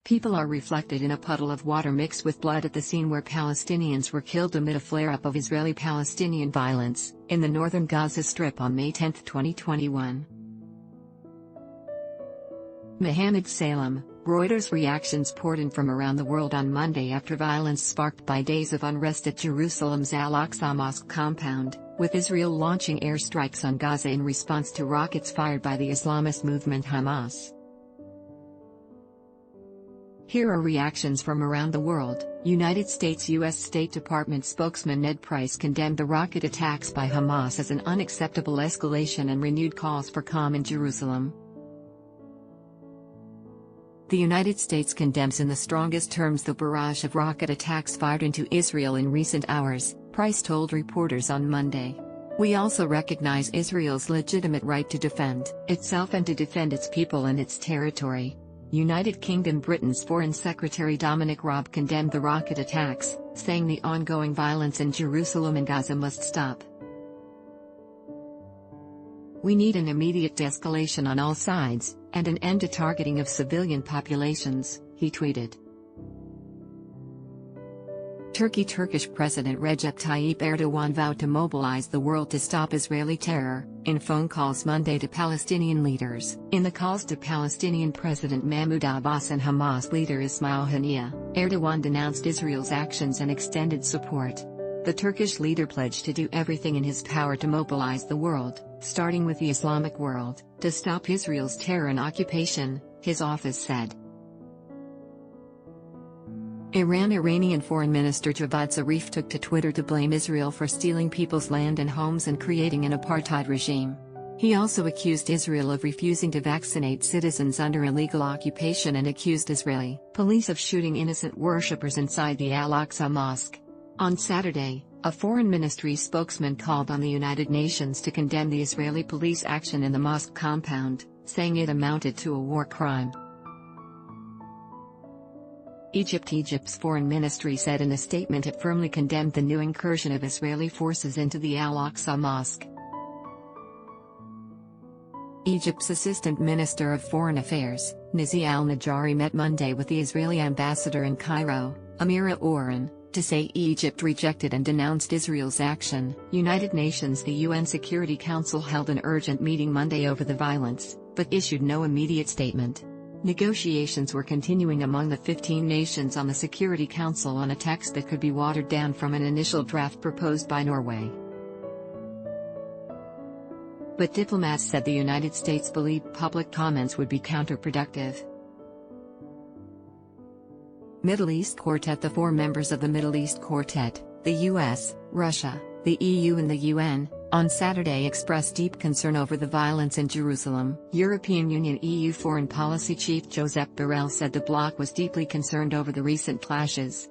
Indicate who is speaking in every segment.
Speaker 1: People are reflected in a puddle of water mixed with blood at the scene where Palestinians were killed amid a flare-up of Israeli-Palestinian violence in the northern Gaza Strip on May 10, 2021. Mohammed Salem, Reuters. Reactions poured in from around the world on Monday after violence sparked by days of unrest at Jerusalem's Al-Aqsa Mosque compound, with Israel launching airstrikes on Gaza in response to rockets fired by the Islamist movement Hamas. Here are reactions from around the world. United States U.S. State Department spokesman Ned Price condemned the rocket attacks by Hamas as an unacceptable escalation and renewed calls for calm in Jerusalem. The United States condemns in the strongest terms the barrage of rocket attacks fired into Israel in recent hours, Price told reporters on Monday. We also recognize Israel's legitimate right to defend itself and to defend its people and its territory. United Kingdom. Britain's Foreign Secretary Dominic Raab condemned the rocket attacks, saying the ongoing violence in Jerusalem and Gaza must stop. We need an immediate de-escalation on all sides, and an end to targeting of civilian populations, he tweeted. Turkish President Recep Tayyip Erdogan vowed to mobilize the world to stop Israeli terror, in phone calls Monday to Palestinian leaders. In the calls to Palestinian President Mahmoud Abbas and Hamas leader Ismail Haniyeh, Erdogan denounced Israel's actions and extended support. The Turkish leader pledged to do everything in his power to mobilize the world, starting with the Islamic world, to stop Israel's terror and occupation, his office said. Iranian Foreign Minister Javad Zarif took to Twitter to blame Israel for stealing people's land and homes and creating an apartheid regime. He also accused Israel of refusing to vaccinate citizens under illegal occupation and accused Israeli police of shooting innocent worshippers inside the Al-Aqsa Mosque. On Saturday, a foreign ministry spokesman called on the United Nations to condemn the Israeli police action in the mosque compound, saying it amounted to a war crime. Egypt's foreign ministry said in a statement it firmly condemned the new incursion of Israeli forces into the Al-Aqsa Mosque. Egypt's Assistant Minister of Foreign Affairs, Nizi al-Najari, met Monday with the Israeli ambassador in Cairo, Amira Oren, to say Egypt rejected and denounced Israel's action. United Nations. The UN Security Council held an urgent meeting Monday over the violence, but issued no immediate statement. Negotiations were continuing among the 15 nations on the Security Council on a text that could be watered down from an initial draft proposed by Norway. But diplomats said the United States believed public comments would be counterproductive. Middle East Quartet. The four members of the Middle East Quartet, the US, Russia, the EU and the UN, on Saturday expressed deep concern over the violence in Jerusalem. European Union EU Foreign Policy Chief Josep Borrell said the bloc was deeply concerned over the recent clashes.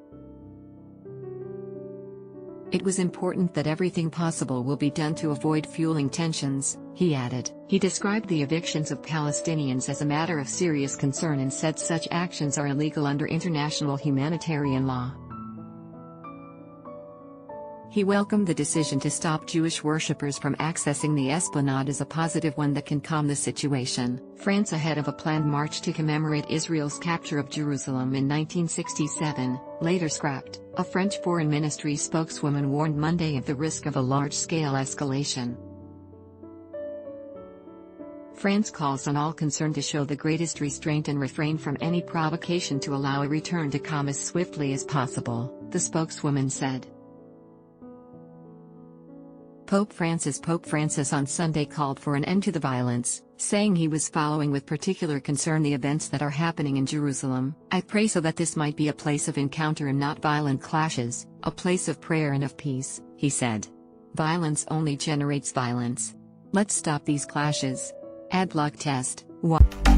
Speaker 1: It was important that everything possible will be done to avoid fueling tensions, he added. He described the evictions of Palestinians as a matter of serious concern and said such actions are illegal under international humanitarian law. He welcomed the decision to stop Jewish worshippers from accessing the esplanade as a positive one that can calm the situation. France, ahead of a planned march to commemorate Israel's capture of Jerusalem in 1967, later scrapped. A French Foreign Ministry spokeswoman warned Monday of the risk of a large-scale escalation. France calls on all concerned to show the greatest restraint and refrain from any provocation to allow a return to calm as swiftly as possible, the spokeswoman said. Pope Francis on Sunday called for an end to the violence, saying he was following with particular concern the events that are happening in Jerusalem. I pray so that this might be a place of encounter and not violent clashes, a place of prayer and of peace, he said. Violence only generates violence. Let's stop these clashes. Ad block test. 1.